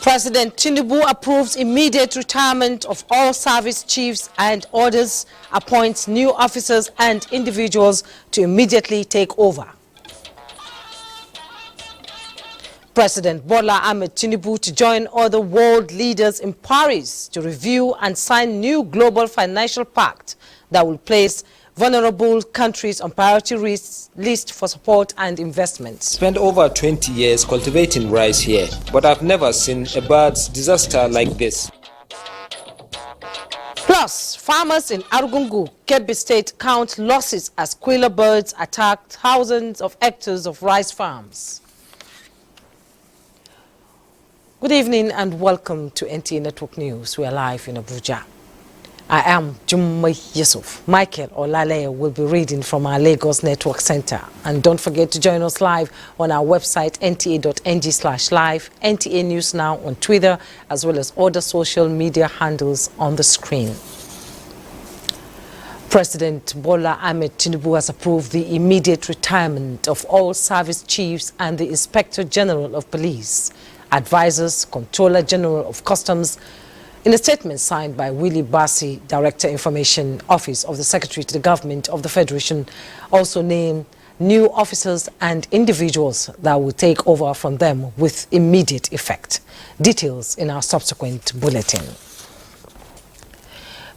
President Tinubu approves immediate retirement of all service chiefs and orders appoints new officers and individuals to immediately take over. President Bola Ahmed Tinubu to join other world leaders in Paris to review and sign new global financial pact that will place vulnerable countries on priority list for support and investments. Spent over 20 years cultivating rice here, but I've never seen a bad disaster like this. Plus, farmers in Argungu, Kebbi State count losses as quail birds attack thousands of hectares of rice farms. Good evening and welcome to NTA Network News. We are live in Abuja. I am Jummai Yusuf. Michael Olale will be reading from our Lagos Network Center. And don't forget to join us live on our website nta.ng/live, NTA News Now on Twitter, as well as other social media handles on the screen. President Bola Ahmed Tinubu has approved the immediate retirement of all service chiefs and the Inspector General of Police, advisors, Controller General of Customs. In a statement signed by Willie Bassi, Director Information Office of the Secretary to the Government of the Federation, also named new officers and individuals that will take over from them with immediate effect. Details in our subsequent bulletin.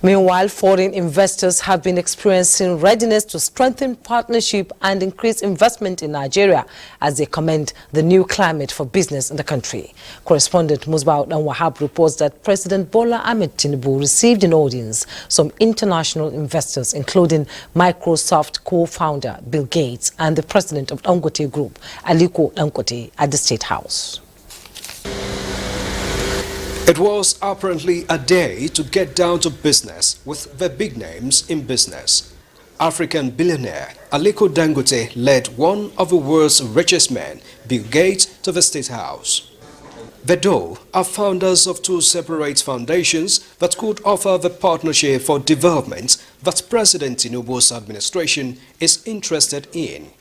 Meanwhile, foreign investors have been experiencing readiness to strengthen partnership and increase investment in Nigeria as they commend the new climate for business in the country. Correspondent Musbah Wahab reports that President Bola Ahmed Tinubu received an audience some international investors, including Microsoft co-founder Bill Gates and the president of Dangote Group, Aliko Dangote, at the State House. It was apparently a day to get down to business with the big names in business. African billionaire Aliko Dangote led one of the world's richest men, Bill Gates, to the State House. The duo are founders of two separate foundations that could offer the partnership for development that President Tinubu's administration is interested in.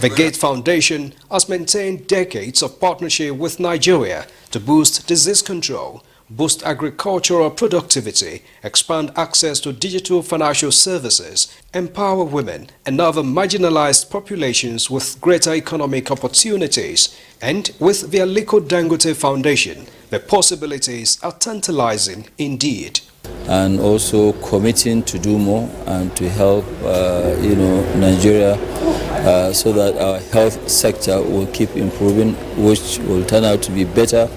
The Gates Foundation has maintained decades of partnership with Nigeria to boost disease control, boost agricultural productivity, expand access to digital financial services, empower women and other marginalized populations with greater economic opportunities. And with the Aliko Dangote Foundation, the possibilities are tantalizing indeed. And also committing to do more and to help Nigeria so that our health sector will keep improving, which will turn out to be better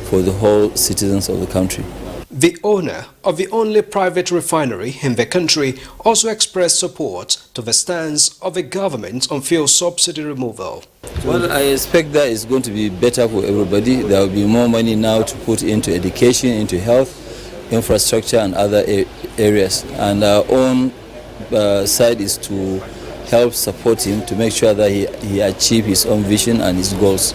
for the whole citizens of the country. The owner of the only private refinery in the country also expressed support to the stance of the government on fuel subsidy removal. Well, I expect that it's going to be better for everybody. There will be more money now to put into education, into health, infrastructure and other areas. And our own side is to help support him to make sure that he achieves his own vision and his goals.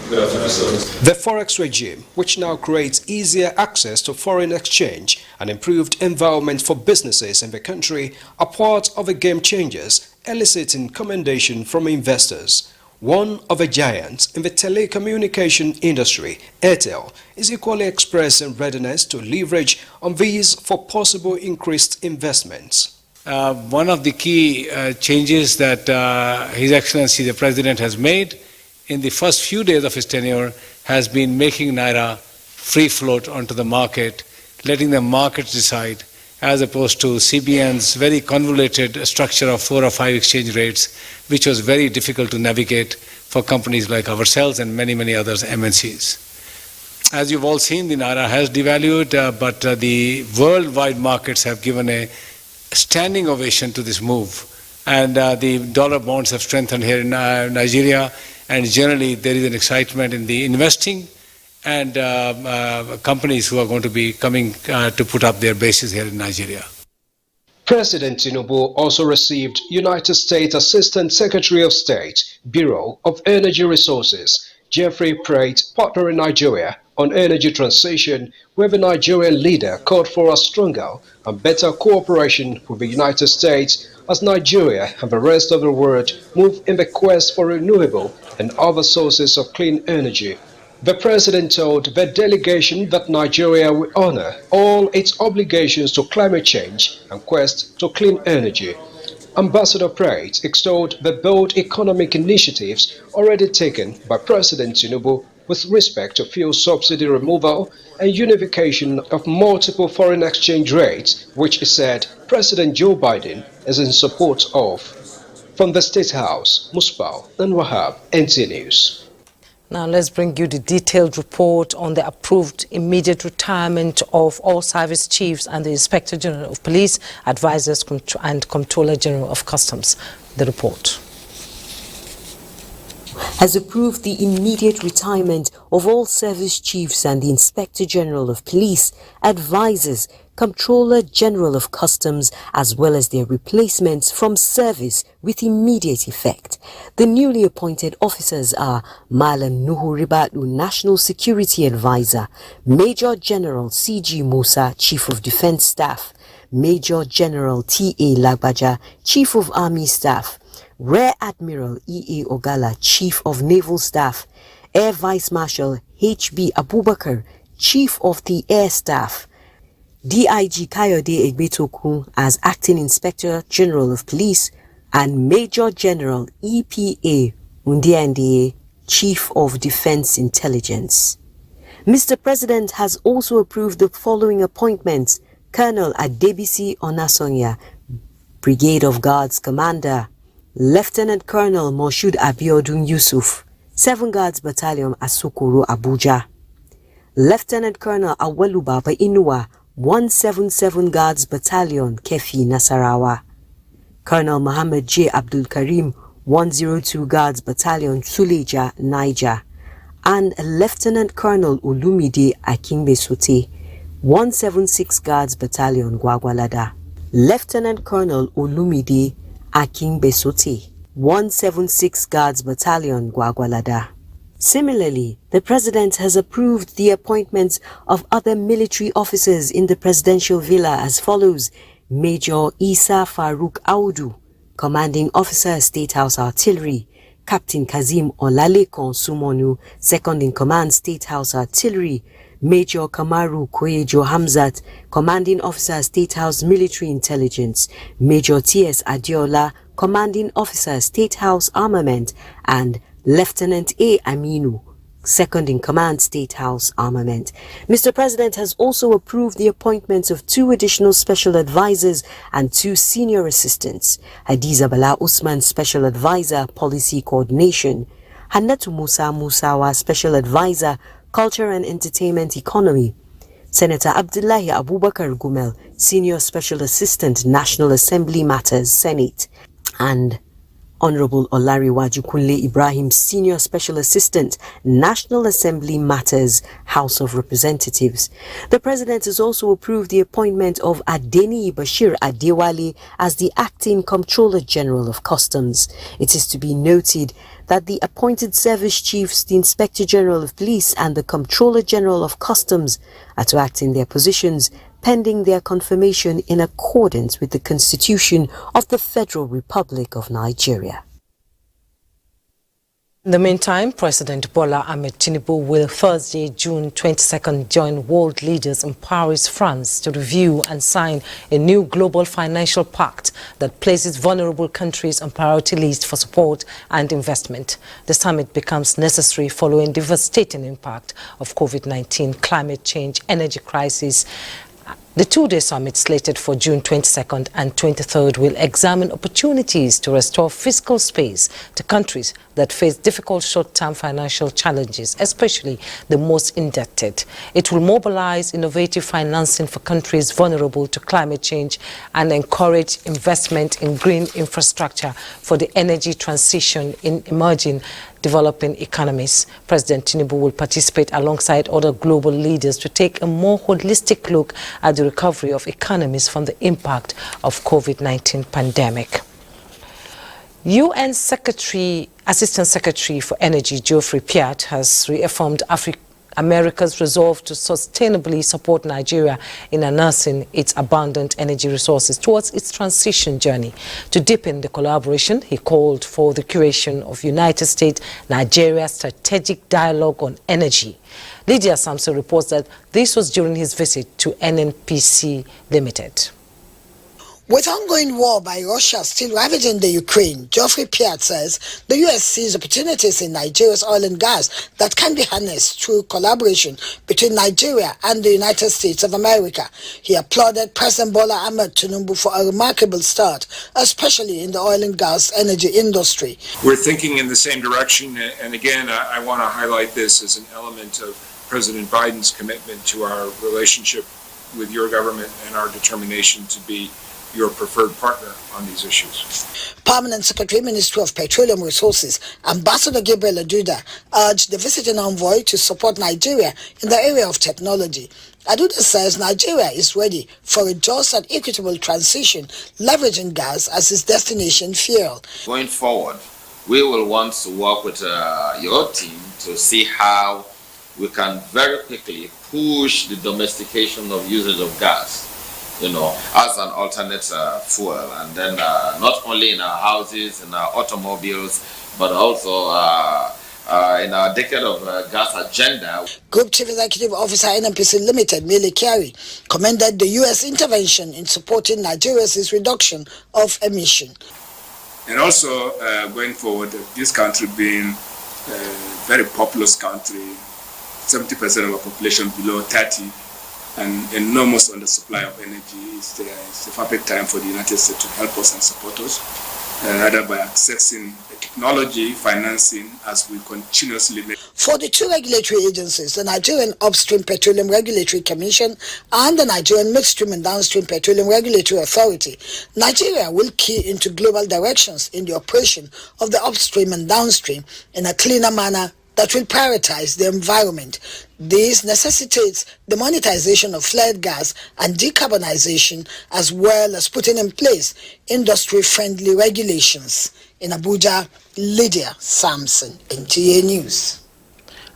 The Forex regime, which now creates easier access to foreign exchange and improved environment for businesses in the country, are part of the game changers, eliciting commendation from investors. One of the giants in the telecommunication industry, Airtel, is equally expressing readiness to leverage on these for possible increased investments. One of the key changes that His Excellency the President has made in the first few days of his tenure has been making Naira free float onto the market, letting the markets decide, as opposed to CBN's very convoluted structure of 4 or 5 exchange rates, which was very difficult to navigate for companies like ourselves and many, many others, MNCs. As you've all seen, the Naira has devalued, but the worldwide markets have given a standing ovation to this move. And the dollar bonds have strengthened here in Nigeria, and generally there is an excitement in the investing and companies who are going to be coming to put up their bases here in Nigeria. President Tinubu also received United States Assistant Secretary of State, Bureau of Energy Resources, Jeffrey Pratt, partner in Nigeria on energy transition, where the Nigerian leader called for a stronger and better cooperation with the United States as Nigeria and the rest of the world move in the quest for renewable and other sources of clean energy. The president told the delegation that Nigeria will honor all its obligations to climate change and quest to clean energy. Ambassador Pratt extolled the bold economic initiatives already taken by President Tinubu with respect to fuel subsidy removal and unification of multiple foreign exchange rates, which he said President Joe Biden is in support of. From the State House, Musbau and Wahab, NTA News. Now let's bring you the detailed report on the approved immediate retirement of all service chiefs and the Inspector General of Police, Advisors and Comptroller General of Customs. The report has approved the immediate retirement of all service chiefs and the Inspector General of Police, Advisors, Comptroller General of Customs, as well as their replacements from service with immediate effect. The newly appointed officers are Malam Nuhu Ribadu, National Security Advisor, Major General C.G. Musa, Chief of Defense Staff, Major General T.A. Lagbaja, Chief of Army Staff, Rear Admiral E.A. Ogala, Chief of Naval Staff, Air Vice Marshal H.B. Abubakar, Chief of the Air Staff, DIG Kayode Egbetoku as Acting Inspector General of Police, and Major General E.P.A. Undiande, Chief of Defense Intelligence. Mr. President has also approved the following appointments: Colonel Adebisi Onasonya, Brigade of Guards Commander; Lieutenant Colonel Moshood Abiodun Yusuf, 7 Guards Battalion Asukuru, Abuja; Lieutenant Colonel Awelu Baba Inuwa, 177 Guards Battalion, Kefi, Nasarawa; Colonel Mohammed J. Abdul Karim, 102 Guards Battalion, Suleja, Niger; and Lieutenant Colonel Olumide Akingbe Sote, 176 Guards Battalion, Gwagwalada; Lieutenant Colonel Olumide Akingbe Sote, 176 Guards Battalion, Gwagwalada. Similarly, the President has approved the appointments of other military officers in the presidential villa as follows: Major Isa Farouk Audu, Commanding Officer, State House Artillery; Captain Kazim Olalekon Sumonu, Second in Command, State House Artillery; Major Kamaru Koyejo Hamzat, Commanding Officer, State House Military Intelligence; Major T.S. Adiola, Commanding Officer, State House Armament; and Lieutenant A. Aminu, Second in Command, State House Armament. Mr. President has also approved the appointments of 2 additional special advisors and 2 senior assistants: Hadiza Bala Usman, Special Advisor, Policy Coordination; Hannatu Musa Musawa, Special Advisor, Culture and Entertainment Economy; Senator Abdullahi Abubakar Gumel, Senior Special Assistant, National Assembly Matters, Senate; and Honorable Olariwaju Kunle Ibrahim, Senior Special Assistant, National Assembly Matters, House of Representatives. The President has also approved the appointment of Adeni Bashir Adewale as the Acting Comptroller General of Customs. It is to be noted that the appointed service chiefs, the Inspector General of Police and the Comptroller General of Customs are to act in their positions pending their confirmation in accordance with the Constitution of the Federal Republic of Nigeria. In the meantime, President Bola Ahmed Tinubu will Thursday, June 22nd, join world leaders in Paris, France, to review and sign a new global financial pact that places vulnerable countries on priority list for support and investment. The summit becomes necessary following devastating impact of COVID-19, climate change, energy crisis. The 2-day summit slated for June 22nd and 23rd will examine opportunities to restore fiscal space to countries that face difficult short-term financial challenges, especially the most indebted. It will mobilize innovative financing for countries vulnerable to climate change and encourage investment in green infrastructure for the energy transition in emerging developing economies. President Tinubu will participate alongside other global leaders to take a more holistic look at the recovery of economies from the impact of COVID-19 pandemic. UN Assistant Secretary for Energy Geoffrey Piat has reaffirmed America's resolve to sustainably support Nigeria in harnessing its abundant energy resources towards its transition journey. To deepen the collaboration, he called for the creation of United States-Nigeria Strategic Dialogue on Energy. Lydia Samson reports that this was during his visit to NNPC Limited. With ongoing war by Russia still ravaging the Ukraine, Geoffrey Piat says the U.S. sees opportunities in Nigeria's oil and gas that can be harnessed through collaboration between Nigeria and the United States of America. He applauded President Bola Ahmed Tinubu for a remarkable start, especially in the oil and gas energy industry. We're thinking in the same direction, and again, I want to highlight this as an element of President Biden's commitment to our relationship with your government and our determination to be your preferred partner on these issues. Permanent Secretary, Ministry of Petroleum Resources, Ambassador Gabriel Aduda, urged the visiting envoy to support Nigeria in the area of technology. Aduda says Nigeria is ready for a just and equitable transition, leveraging gas as its destination fuel. Going forward, we will want to work with your team to see how we can very quickly push the domestication of usage of gas, as an alternate fuel, and then not only in our houses, in our automobiles, but also in our decade of gas agenda. Group Chief Executive Officer NNPC Limited, Mele Kyari, commended the U.S. intervention in supporting Nigeria's reduction of emission. And also, going forward, this country being a very populous country, 70% of our population below 30, and enormous undersupply of energy, it's the perfect time for the United States to help us and support us, either by accessing technology, financing, as we continuously make. For the two regulatory agencies, the Nigerian Upstream Petroleum Regulatory Commission and the Nigerian Midstream and Downstream Petroleum Regulatory Authority, Nigeria will key into global directions in the operation of the upstream and downstream in a cleaner manner that will prioritize the environment. This necessitates the monetization of flared gas and decarbonization, as well as putting in place industry-friendly regulations. In Abuja, Lydia Samson, NTA News.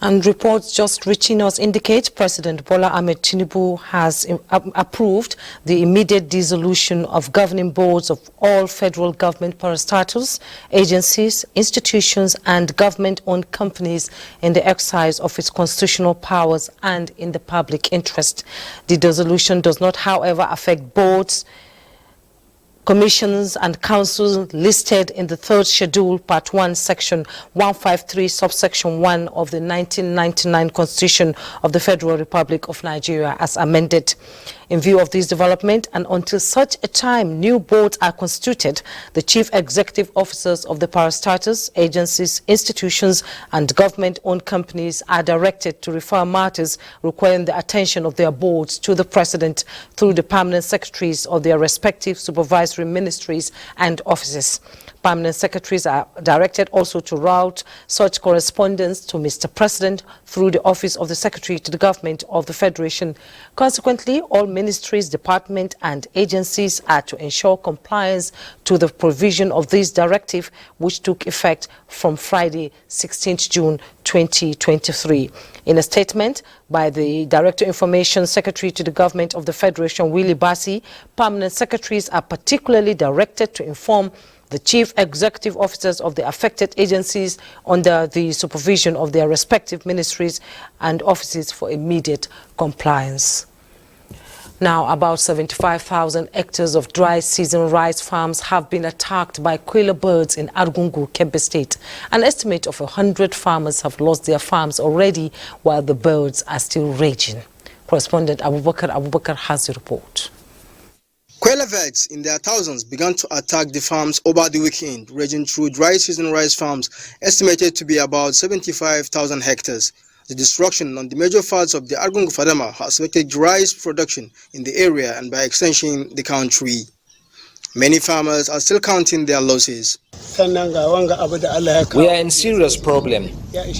And reports just reaching us indicate President Bola Ahmed Tinubu has approved the immediate dissolution of governing boards of all federal government parastatals, agencies, institutions and government-owned companies in the exercise of its constitutional powers and in the public interest. The dissolution does not, however, affect boards, commissions and councils listed in the third schedule, part 1, section 153, subsection 1 of the 1999 Constitution of the Federal Republic of Nigeria as amended. In view of this development, and until such a time new boards are constituted, the chief executive officers of the parastatals, agencies, institutions and government-owned companies are directed to refer matters requiring the attention of their boards to the President through the permanent secretaries of their respective supervisory ministries and offices. Permanent secretaries are directed also to route such correspondence to Mr. President through the Office of the Secretary to the Government of the Federation. Consequently, all ministries, departments and agencies are to ensure compliance to the provision of this directive, which took effect from Friday, 16th June 2023. In a statement by the Director Information Secretary to the Government of the Federation, Willie Bassi, permanent secretaries are particularly directed to inform the chief executive officers of the affected agencies under the supervision of their respective ministries and offices for immediate compliance. Now, about 75,000 hectares of dry season rice farms have been attacked by quailer birds in Argungu, Kebbi State. An estimate of 100 farmers have lost their farms already, while the birds are still raging. Correspondent Abubakar has the report. Quailer birds in their thousands began to attack the farms over the weekend, ranging through dry season rice farms estimated to be about 75,000 hectares. The destruction on the major fields of the Argungu Fadama has affected rice production in the area and by extension the country. Many farmers are still counting their losses. We are in serious problem.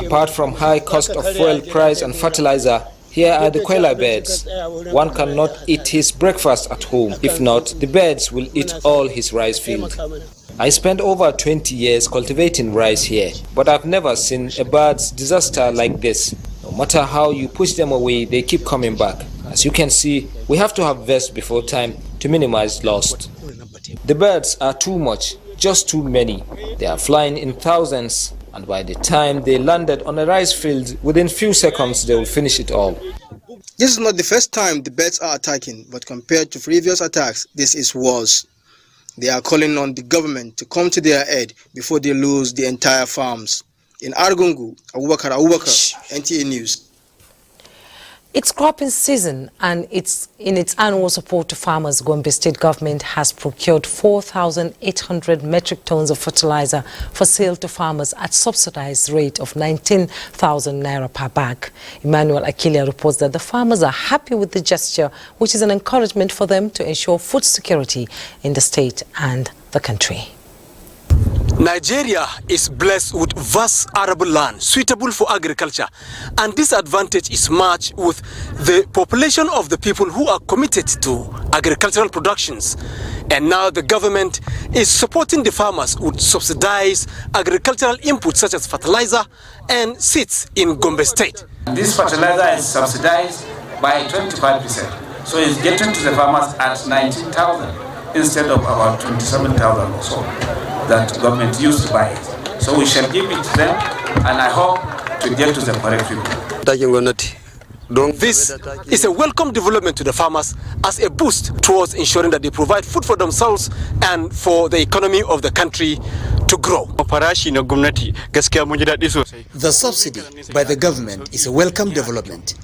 Apart from high cost of fuel price and fertilizer, here are the quailer birds. One cannot eat his breakfast at home. If not, the birds will eat all his rice field. I spent over 20 years cultivating rice here, but I've never seen a bird's disaster like this. No matter how you push them away, they keep coming back. As you can see, we have to harvest before time to minimize loss. The birds are too much, just too many. They are flying in thousands, and by the time they landed on a rice field, within few seconds they will finish it all. This is not the first time the birds are attacking, but compared to previous attacks, this is worse. They are calling on the government to come to their aid before they lose the entire farms. In Argungu, Abubakar, NTA News. It's cropping season, and in its annual support to farmers, Gombe State government has procured 4,800 metric tons of fertilizer for sale to farmers at subsidized rate of 19,000 naira per bag. Emmanuel Akilia reports that the farmers are happy with the gesture, which is an encouragement for them to ensure food security in the state and the country. Nigeria is blessed with vast arable land suitable for agriculture, and this advantage is matched with the population of the people who are committed to agricultural productions. And now the government is supporting the farmers with subsidized agricultural inputs such as fertilizer and seeds in Gombe State. This fertilizer is subsidized by 25%, so it's getting to the farmers at 19,000 instead of about 27,000 or so that government used to buy it. So we shall give it to them, and I hope to get to the correct people. This is a welcome development to the farmers as a boost towards ensuring that they provide food for themselves and for the economy of the country to grow. The subsidy by the government is a welcome development.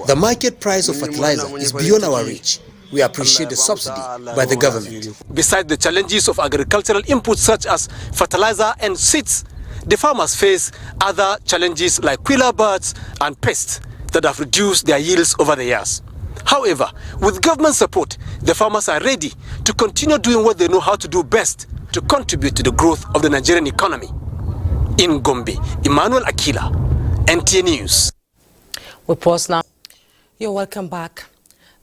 The market price of fertilizer is beyond our reach. We appreciate the subsidy by the government. Besides the challenges of agricultural inputs such as fertilizer and seeds, the farmers face other challenges like quilla birds and pests that have reduced their yields over the years. However, with government support, the farmers are ready to continue doing what they know how to do best to contribute to the growth of the Nigerian economy. In Gombe, Emmanuel Akila, NTA News. We pause now. You're welcome back.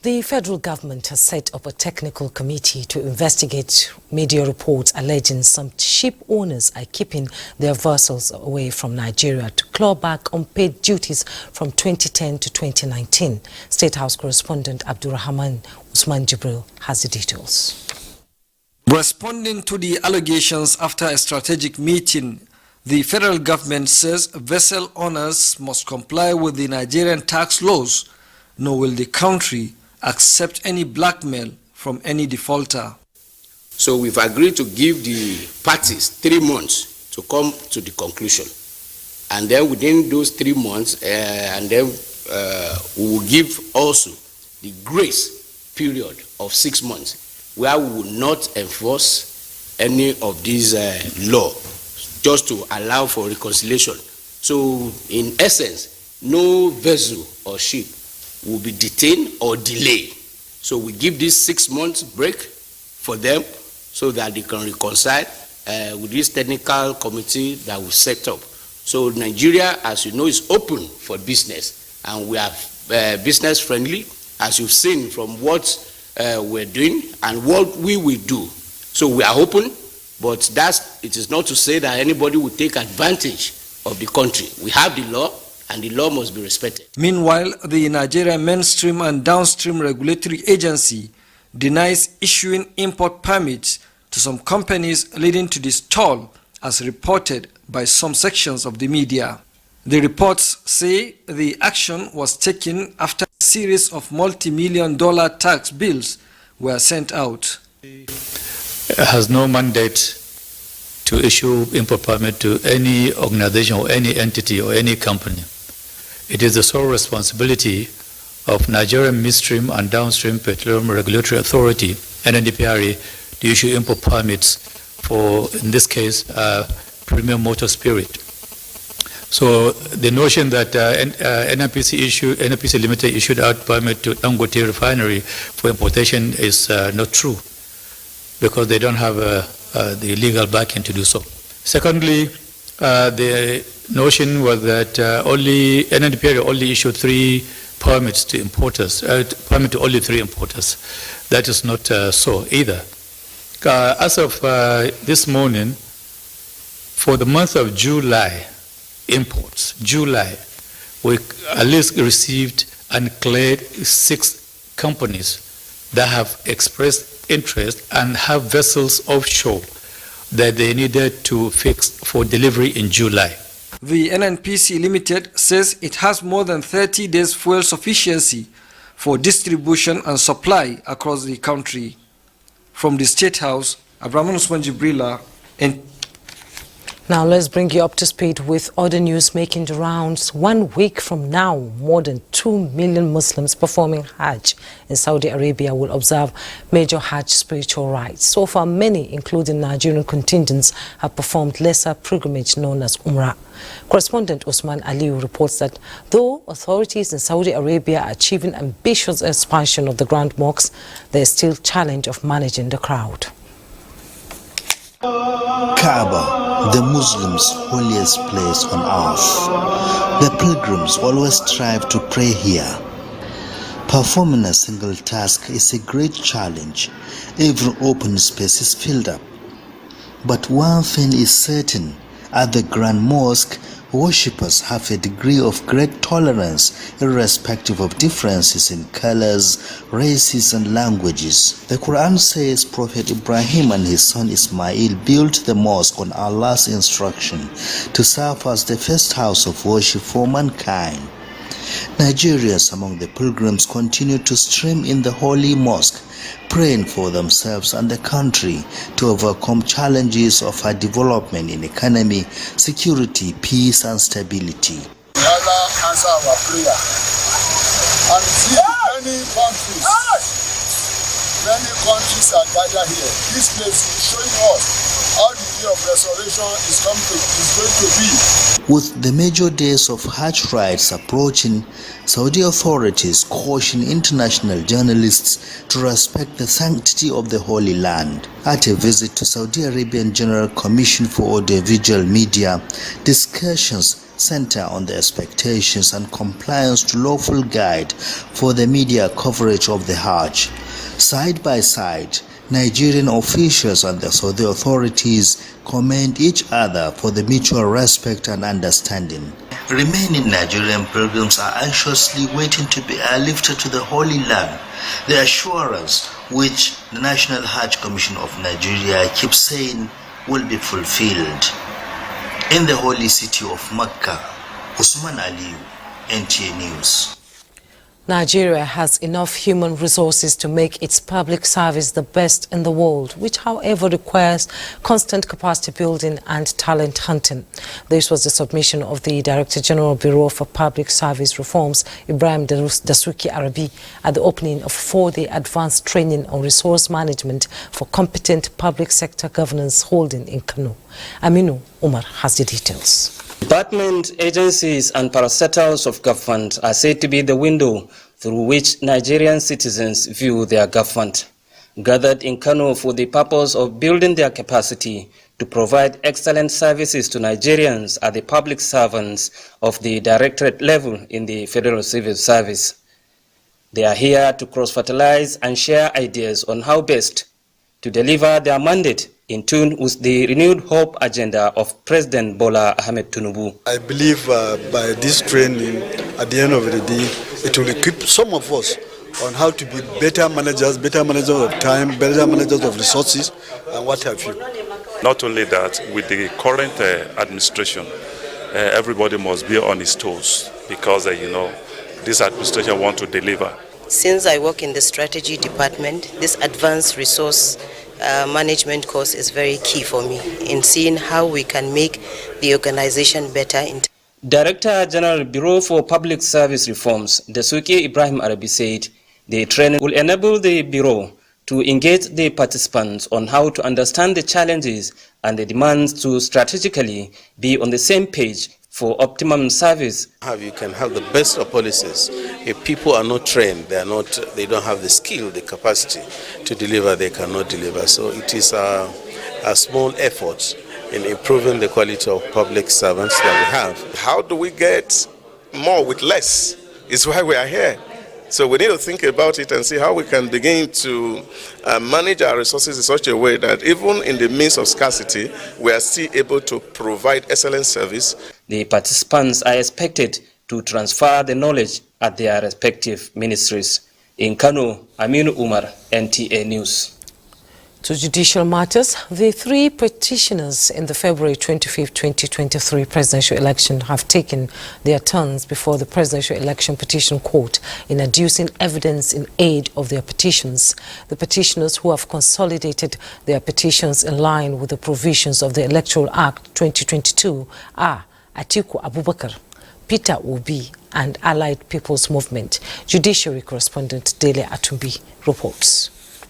The federal government has set up a technical committee to investigate media reports alleging some sheep owners are keeping their vessels away from Nigeria to claw back unpaid duties from 2010 to 2019. State House correspondent Abdurrahman Usman Jibril has the details. Responding to the allegations after a strategic meeting, the federal government says vessel owners must comply with the Nigerian tax laws, nor will the country accept any blackmail from any defaulter. So we've agreed to give the parties 3 months to come to the conclusion. And then within those 3 months, we will give also the grace period of 6 months, where we will not enforce any of these law, just to allow for reconciliation. So in essence, no vessel or ship will be detained or delayed. So we give this 6 months break for them so that they can reconcile with this technical committee that we set up. So Nigeria, as you know, is open for business, and we are business friendly, as you've seen from what we're doing and what we will do. So we are open, but it is not to say that anybody will take advantage of the country. We have the law, and the law must be respected. Meanwhile, the Nigerian Mainstream and Downstream Regulatory Agency denies issuing import permits to some companies, leading to this toll, as reported by some sections of the media. The reports say the action was taken after a series of multi-million-dollar tax bills were sent out. It has no mandate to issue import permit to any organization or any entity or any company. It is the sole responsibility of Nigerian Midstream and Downstream Petroleum Regulatory Authority, NNPRA, to issue import permits for, in this case, premium motor spirit. So the notion that NNPC Limited issued out permit to Dangote Refinery for importation is not true, because they don't have the legal backing to do so. Secondly, the notion was that NNPRA only issued 3 permits to importers, permit to only 3 importers. That is not so either. As of this morning, For the month of July, imports, July, we at least received and cleared 6 companies that have expressed interest and have vessels offshore that they needed to fix for delivery in July. The NNPC Limited says it has more than 30 days fuel sufficiency for distribution and supply across the country. From the State House, Abraham Usman Jibrila. Now let's bring you up to speed with other news making the rounds. 1 week from now, more than 2 million Muslims performing Hajj in Saudi Arabia will observe major Hajj spiritual rites. So far, many, including Nigerian contingents, have performed lesser pilgrimage known as Umrah. Correspondent Usman Aliu reports that though authorities in Saudi Arabia are achieving ambitious expansion of the Grand Mosque, there is still challenge of managing the crowd. Kaaba, the Muslims' holiest place on earth. The pilgrims always strive to pray here. Performing a single task is a great challenge. Every open space is filled up. But one thing is certain, at the Grand Mosque, worshippers have a degree of great tolerance irrespective of differences in colors, races and languages. The Quran says Prophet Ibrahim and his son Ismail built the mosque on Allah's instruction to serve as the first house of worship for mankind. Nigerians among the pilgrims continue to stream in the holy mosque, praying for themselves and the country to overcome challenges of our development in economy, security, peace and stability. Allah answer our prayer. And see many countries are gathered here. This place is showing us how the day of resurrection is going to be. With the major days of Hajj rites approaching, Saudi authorities caution international journalists to respect the sanctity of the Holy Land. At a visit to Saudi Arabian General Commission for Audiovisual Media, discussions center on the expectations and compliance to lawful guide for the media coverage of the Hajj. Side by side, Nigerian officials and the Saudi authorities commend each other for the mutual respect and understanding. Remaining Nigerian pilgrims are anxiously waiting to be airlifted to the Holy Land, the assurance which the National Hajj Commission of Nigeria keeps saying will be fulfilled. In the holy city of Mecca, Usman Aliu, NTA News. Nigeria has enough human resources to make its public service the best in the world, which however requires constant capacity building and talent hunting. This was the submission of the Director General Bureau for Public Service Reforms, Ibrahim Dasuki Arabi, at the opening of 4-day advanced training on resource management for competent public sector governance holding in Kano. Aminu Umar has the details. Departments, agencies and parastatals of government are said to be the window through which Nigerian citizens view their government. Gathered in Kano for the purpose of building their capacity to provide excellent services to Nigerians are the public servants of the directorate level in the Federal Civil Service. They are here to cross-fertilize and share ideas on how best to deliver their mandate in tune with the renewed hope agenda of President Bola Ahmed Tinubu. I believe by this training, at the end of the day, it will equip some of us on how to be better managers of time, better managers of resources, and what have you. Not only that, with the current administration, everybody must be on his toes because, this administration wants to deliver. Since I work in the strategy department, this advanced resource management course is very key for me in seeing how we can make the organization better. Director General Bureau for Public Service Reforms, Dasuki Ibrahim Arabi, said the training will enable the Bureau to engage the participants on how to understand the challenges and the demands to strategically be on the same page for optimum service. How you can have the best of policies. If people are not trained, they don't have the skill, the capacity to deliver, they cannot deliver. So it is a small effort in improving the quality of public servants that we have. How do we get more with less? Is why we are here. So we need to think about it and see how we can begin to manage our resources in such a way that even in the midst of scarcity, we are still able to provide excellent service. The participants are expected to transfer the knowledge at their respective ministries. In Kano, Aminu Umar, NTA News. To judicial matters, the three petitioners in the February 25, 2023 presidential election have taken their turns before the Presidential Election Petition Court in adducing evidence in aid of their petitions. The petitioners, who have consolidated their petitions in line with the provisions of the Electoral Act 2022, are Atiku Abubakar, Peter Obi, and Allied People's Movement. Judiciary correspondent Dele Atumbi reports.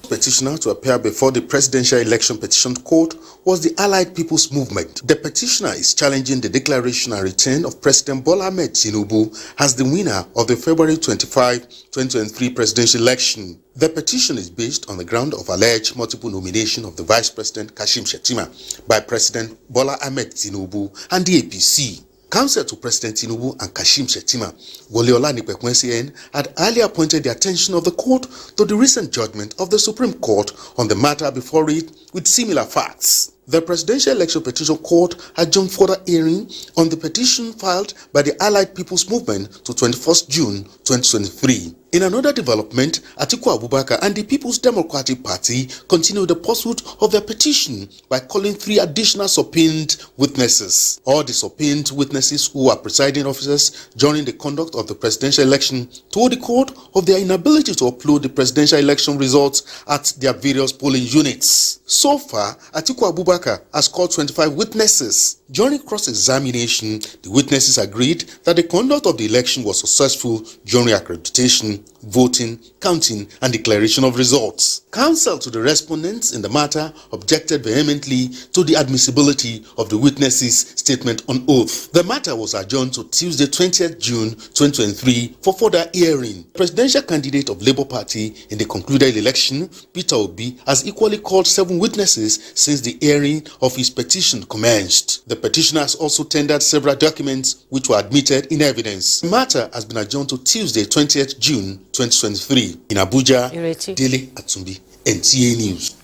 Petitioner to appear before the Presidential Election Petition Court was the Allied People's Movement. The petitioner is challenging the declaration and return of President Bola Ahmed Tinubu as the winner of the February 25, 2023 presidential election. The petition is based on the ground of alleged multiple nomination of the Vice President Kashim Shettima by President Bola Ahmed Tinubu and the APC. Counsel to President Tinubu and Kashim Shettima, Woliola Nipekwensen, had earlier pointed the attention of the court to the recent judgment of the Supreme Court on the matter before it with similar facts. The Presidential Election Petition Court adjourned further hearing on the petition filed by the Allied People's Movement to 21st June 2023. In another development, Atiku Abubakar and the People's Democratic Party continued the pursuit of their petition by calling 3 additional subpoenaed witnesses. All the subpoenaed witnesses, who are presiding officers during the conduct of the presidential election, told the court of their inability to upload the presidential election results at their various polling units. So far, Atiku Abubakar has called 25 witnesses. During cross-examination, the witnesses agreed that the conduct of the election was successful during accreditation, voting, counting, and declaration of results. Counsel to the respondents in the matter objected vehemently to the admissibility of the witnesses' statement on oath. The matter was adjourned to Tuesday, 20th June 2023 for further hearing. Presidential candidate of Labour Party in the concluded election, Peter Obi, has equally called 7 witnesses since the hearing of his petition commenced. The petitioner has also tendered several documents which were admitted in evidence. The matter has been adjourned to Tuesday, 20th June 2023. In Abuja, Dele Atumbi, NTA News.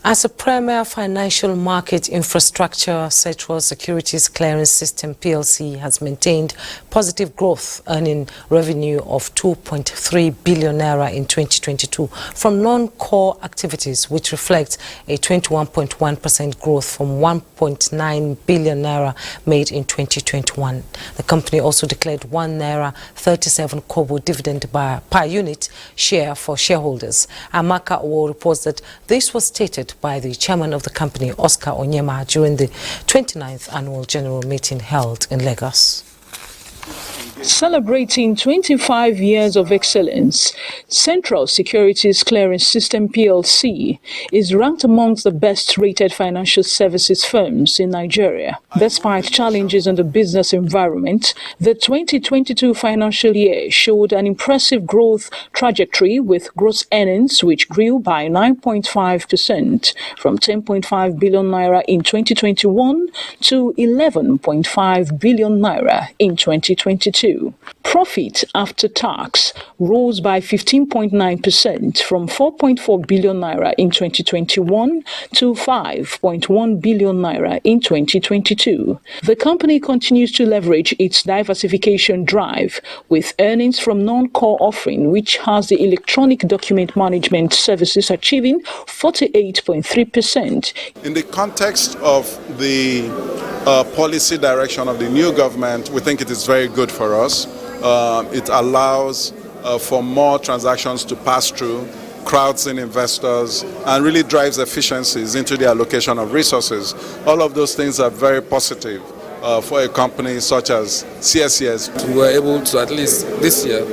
As a premier financial market infrastructure, Central Securities Clearance System PLC has maintained positive growth, earning revenue of 2.3 billion naira in 2022 from non-core activities, which reflects a 21.1% growth from 1.9 billion naira made in 2021. The company also declared 1 naira 37 kobo dividend per unit share for shareholders. Amaka Owo reports that this was stated by the chairman of the company, Oscar Onyema, during the 29th annual general meeting held in Lagos. Celebrating 25 years of excellence, Central Securities Clearance System PLC is ranked amongst the best-rated financial services firms in Nigeria. Despite challenges in the business environment, the 2022 financial year showed an impressive growth trajectory with gross earnings which grew by 9.5% from 10.5 billion naira in 2021 to 11.5 billion naira in 2022. Profit after tax rose by 15.9% from 4.4 billion naira in 2021 to 5.1 billion naira in 2022. The company continues to leverage its diversification drive with earnings from non-core offering, which has the electronic document management services achieving 48.3%. In the context of the policy direction of the new government, we think it is very good for us. It allows for more transactions to pass through, crowds in investors, and really drives efficiencies into the allocation of resources. All of those things are very positive for a company such as CSCS. We were able to, at least this year,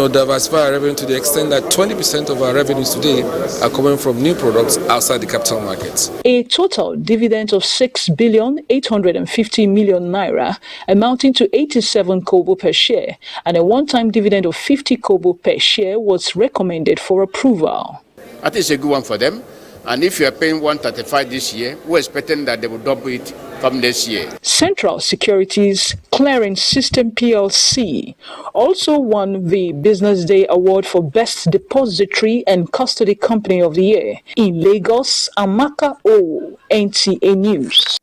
diversify our revenue to the extent that 20% of our revenues today are coming from new products outside the capital markets. A total dividend of 6,850 million naira, amounting to 87 kobo per share, and a one-time dividend of 50 kobo per share was recommended for approval. I think it's a good one for them. And if you are paying 135 this year, we're expecting that they will double it come next year. Central Securities Clearance System PLC also won the Business Day Award for Best Depository and Custody Company of the Year in Lagos. Amaka O, NTA News.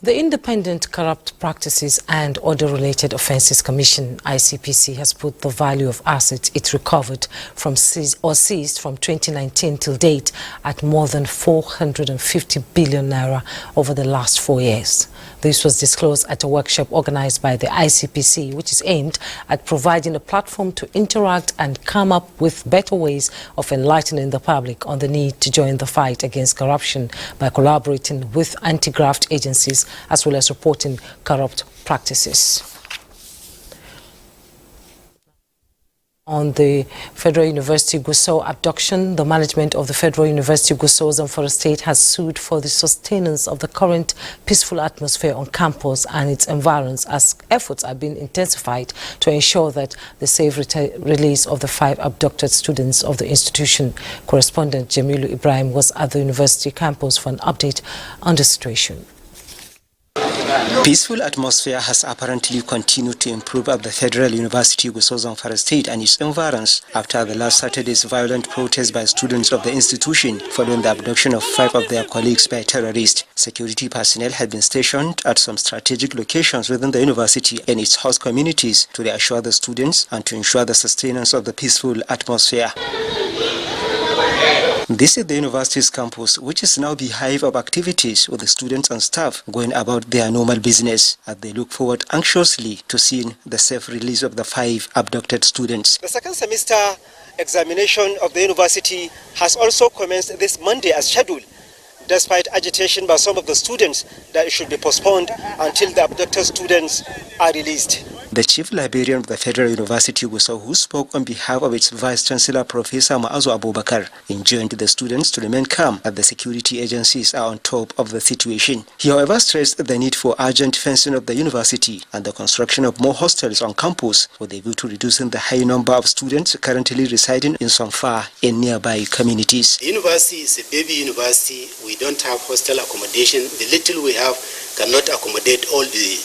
The Independent Corrupt Practices and Other Related Offences Commission, ICPC, has put the value of assets it recovered from seized from 2019 till date at more than 450 billion naira over the last 4 years. This was disclosed at a workshop organized by the ICPC, which is aimed at providing a platform to interact and come up with better ways of enlightening the public on the need to join the fight against corruption by collaborating with anti-graft agencies as well as reporting corrupt practices. On the Federal University Gusau abduction, the management of the Federal University Gusau Zamfara State has sued for the sustenance of the current peaceful atmosphere on campus and its environs as efforts are being intensified to ensure that the safe release of the 5 abducted students of the institution. Correspondent Jamilu Ibrahim was at the university campus for an update on the situation. Peaceful atmosphere has apparently continued to improve at the Federal University Gusau Zamfara State and its environs after the last Saturday's violent protest by students of the institution following the abduction of 5 of their colleagues by terrorists. Security personnel had been stationed at some strategic locations within the university and its host communities to reassure the students and to ensure the sustenance of the peaceful atmosphere. This is the university's campus, which is now the hive of activities with the students and staff going about their normal business as they look forward anxiously to seeing the safe release of the 5 abducted students. The second semester examination of the university has also commenced this Monday as scheduled, despite agitation by some of the students that it should be postponed until the abducted students are released. The chief librarian of the Federal University Gusau, who spoke on behalf of its Vice Chancellor Professor Maazu Abubakar, enjoined the students to remain calm as the security agencies are on top of the situation. He, however, stressed the need for urgent fencing of the university and the construction of more hostels on campus with a view to reducing the high number of students currently residing in some far and nearby communities. The university is a baby university. We don't have hostel accommodation. The little we have cannot accommodate all the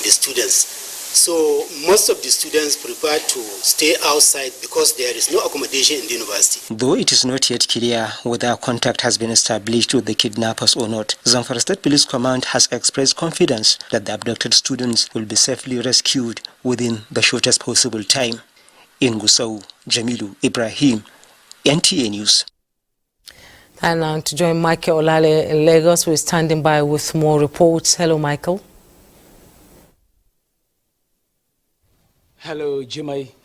students. So most of the students prefer to stay outside because there is no accommodation in the university. Though it is not yet clear whether contact has been established with the kidnappers or not, Zamfara State Police Command has expressed confidence that the abducted students will be safely rescued within the shortest possible time. In Gusau, Jamilu Ibrahim, NTA News. And to join Michael Olale in Lagos, we're standing by with more reports. Hello, Michael. Hello, Jimmy.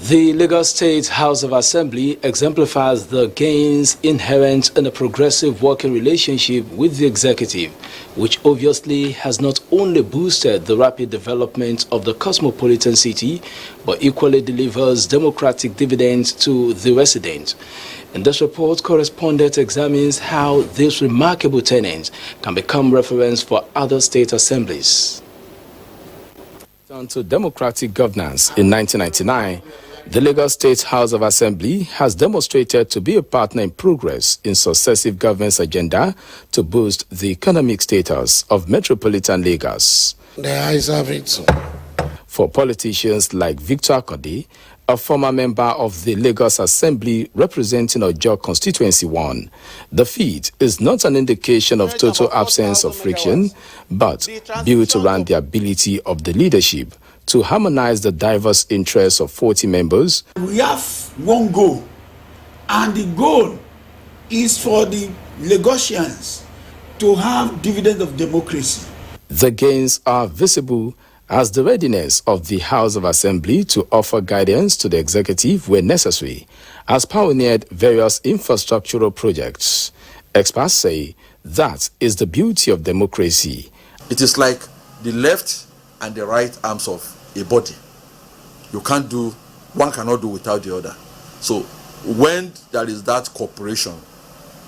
The Lagos State House of Assembly exemplifies the gains inherent in a progressive working relationship with the executive, which obviously has not only boosted the rapid development of the cosmopolitan city, but equally delivers democratic dividends to the residents. In this report, correspondent examines how this remarkable tenant can become reference for other state assemblies. To democratic governance in 1999, the Lagos State House of Assembly has demonstrated to be a partner in progress in successive government's agenda to boost the economic status of metropolitan Lagos. The eyes have it. For politicians like Victor Akode, a former member of the Lagos Assembly representing Ojo Constituency 1, the feat is not an indication of total absence of friction, but built around the ability of the leadership to harmonize the diverse interests of 40 members. We have one goal, and the goal is for the Lagosians to have dividend of democracy. The gains are visible as the readiness of the House of Assembly to offer guidance to the executive where necessary has pioneered various infrastructural projects. Experts say that is the beauty of democracy. It is like the left and the right arms of a body. One cannot do without the other. So when there is that cooperation,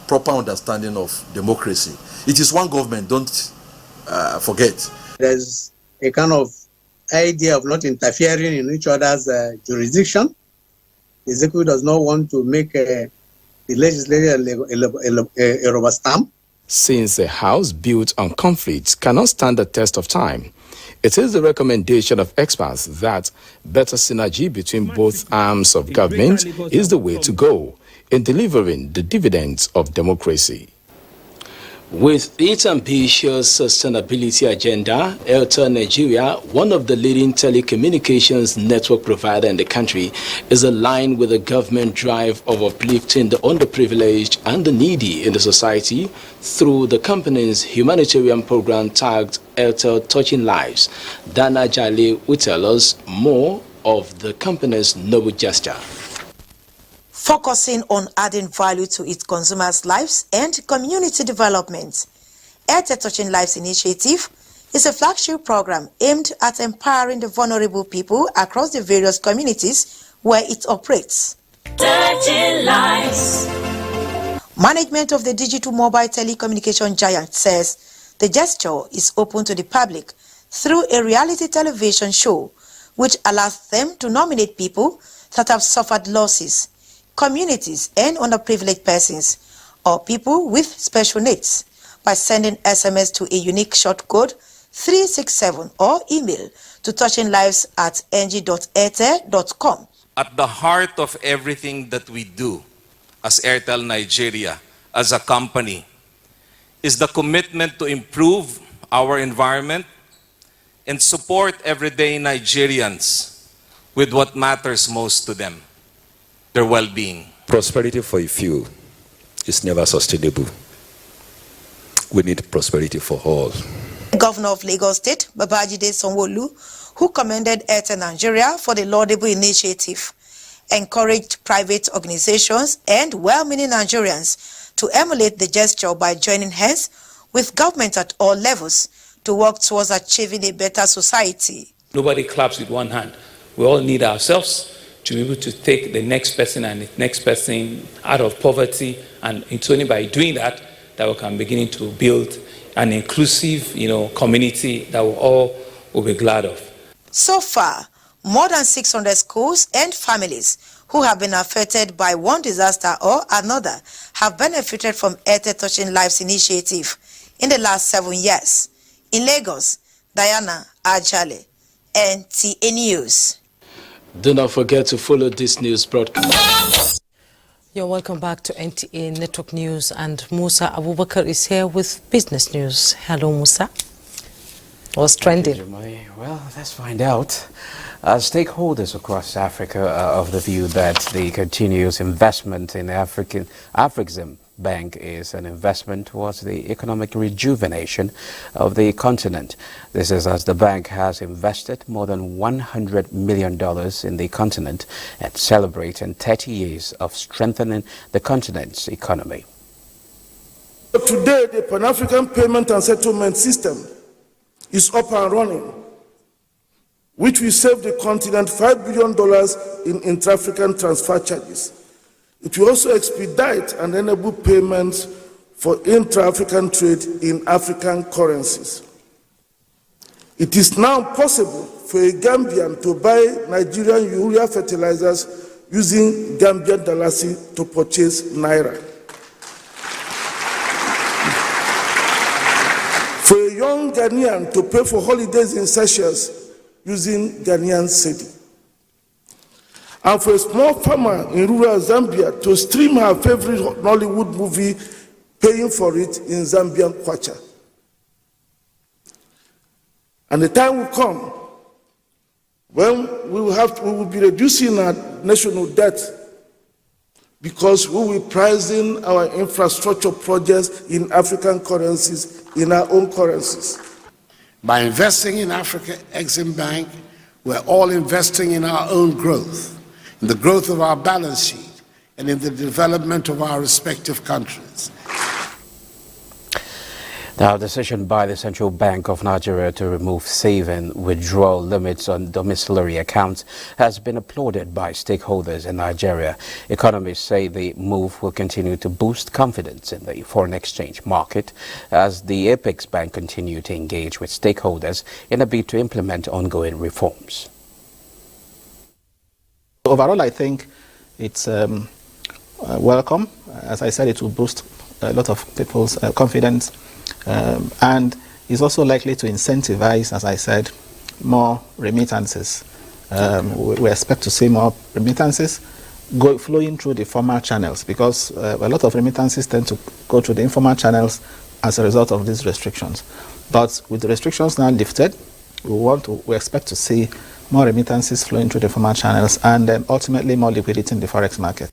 proper understanding of democracy, it is one government, don't forget. There's a kind of idea of not interfering in each other's jurisdiction. The executive does not want to make the legislature a rubber stamp. since a house built on conflict cannot stand the test of time. It is the recommendation of experts that better synergy between both arms of government is the way to go in delivering the dividends of democracy. With its ambitious sustainability agenda, Airtel Nigeria, one of the leading telecommunications network provider in the country, is aligned with the government drive of uplifting the underprivileged and the needy in the society through the company's humanitarian program tagged Airtel Touching Lives. Dana Jale will tell us more of the company's noble gesture. Focusing on adding value to its consumers' lives and community development, Airtel Touching Lives initiative is a flagship program aimed at empowering the vulnerable people across the various communities where it operates. Touching Lives. Management of the digital mobile telecommunication giant says the gesture is open to the public through a reality television show which allows them to nominate people that have suffered losses, communities and underprivileged persons, or people with special needs by sending SMS to a unique short code 367 or email to touchinglives@ng.airtel.com. At the heart of everything that we do as Airtel Nigeria, as a company, is the commitment to improve our environment and support everyday Nigerians with what matters most to them, their well-being. Prosperity for a few is never sustainable. We need prosperity for all. The Governor of Lagos State, Babajide Sanwo-Olu, who commended Airtel Nigeria for the laudable initiative, encouraged private organizations and well-meaning Nigerians to emulate the gesture by joining hands with government at all levels to work towards achieving a better society. Nobody claps with one hand. We all need ourselves to be able to take the next person and the next person out of poverty, and it's only by doing that that we can begin to build an inclusive, community that we all will be glad of. So far, more than 600 schools and families who have been affected by one disaster or another have benefited from Airtel Touching Lives initiative in the last 7 years. In Lagos, Diana Ajale, NTA News. Do not forget to follow this news broadcast. You're welcome back to NTA Network News, and Musa Abubakar is here with business news. Hello, Musa. What's trending? Well, let's find out. Stakeholders across Africa are of the view that the continuous investment in Afrexim Bank is an investment towards the economic rejuvenation of the continent. This is as the bank has invested more than $100 million in the continent and celebrating 30 years of strengthening the continent's economy. Today, the Pan-African Payment and Settlement System is up and running, which will save the continent $5 billion in intra-African transfer charges. It will also expedite and enable payments for intra-African trade in African currencies. It is now possible for a Gambian to buy Nigerian urea fertilizers using Gambian dalasi to purchase naira. For a young Ghanaian to pay for holidays in Seychelles using Ghanaian cedi. And for a small farmer in rural Zambia to stream her favorite Nollywood movie, paying for it in Zambian kwacha. And the time will come when we will be reducing our national debt because we will be pricing our infrastructure projects in African currencies, in our own currencies. By investing in Africa Exim Bank, we're all investing in our own growth, in the growth of our balance sheet, and in the development of our respective countries. Now, a decision by the Central Bank of Nigeria to remove saving withdrawal limits on domiciliary accounts has been applauded by stakeholders in Nigeria. Economists say the move will continue to boost confidence in the foreign exchange market as the Apex Bank continue to engage with stakeholders in a bid to implement ongoing reforms. Overall, I think it's welcome. As I said, it will boost a lot of people's confidence, and is also likely to incentivize, as I said, more remittances. We expect to see more remittances flowing through the formal channels, because a lot of remittances tend to go through the informal channels as a result of these restrictions. But with the restrictions now lifted, we expect to see more remittances flowing through the formal channels, and ultimately more liquidity in the forex market.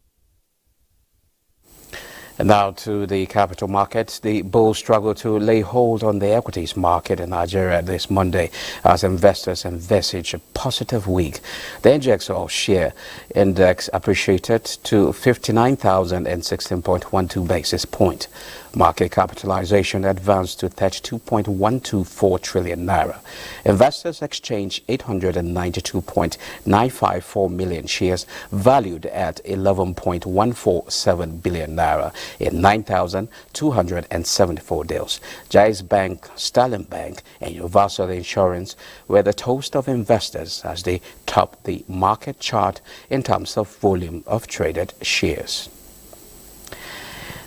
And now to the capital markets. The bulls struggle to lay hold on the equities market in Nigeria this Monday as investors envisage a positive week. The NGX all-share index appreciated to 59,016.12 basis points. Market capitalization advanced to 32.124 trillion naira. Investors exchanged 892.954 million shares valued at 11.147 billion naira in 9,274 deals. Jais Bank, Sterling Bank, and Universal Insurance were the toast of investors as they topped the market chart in terms of volume of traded shares.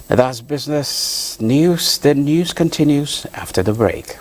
That's business news. The news continues after the break.